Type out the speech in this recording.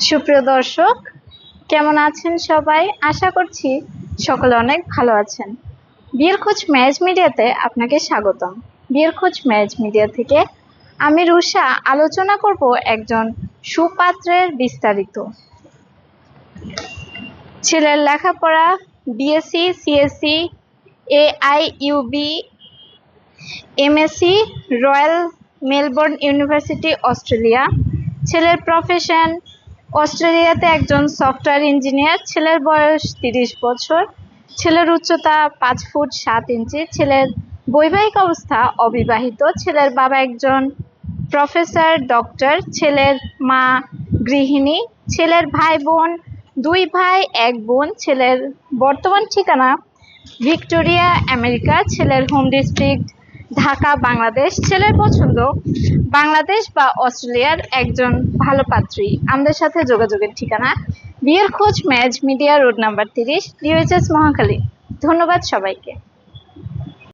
সুপ্রিয় দর্শক, কেমন আছেন সবাই? আশা করছি সকলে অনেক ভালো আছেন। বিয়ের খোঁজ ম্যারেজ মিডিয়াতে আপনাকে স্বাগতম। বিয়ের খোঁজ ম্যারেজ মিডিয়া থেকে আমি রুষা আলোচনা করব একজন সুপাত্রের বিস্তারিত। ছেলের লেখাপড়া BSc, CSC, AIUB, MSc, royal Melbourne university, Australia. ছেলের প্রফেশন অস্ট্রেলিয়াতে একজন সফটওয়্যার ইঞ্জিনিয়ার। ছেলের বয়স 30 বছর। ছেলের উচ্চতা 5 ফুট 7 ইঞ্চি। ছেলের বৈবাহিক অবস্থা অবিবাহিত। ছেলের বাবা একজন প্রফেসর, ডক্টর। ছেলের মা গৃহিণী। ছেলের ভাই বোন 2 ভাই 1 বোন। ছেলের বর্তমান ঠিকানা ভিক্টোরিয়া, আমেরিকা। ছেলের হোম ডিস্ট্রিক্ট ঢাকা, বাংলাদেশ। ছেলের পছন্দ বাংলাদেশ বা অস্ট্রেলিয়ার একজন ভালো পাত্রী। আমাদের সাথে যোগাযোগের ঠিকানা বিয়ের খোঁজ marriage media, road number 30, DOHS, Mohakhali. ধন্যবাদ সবাইকে।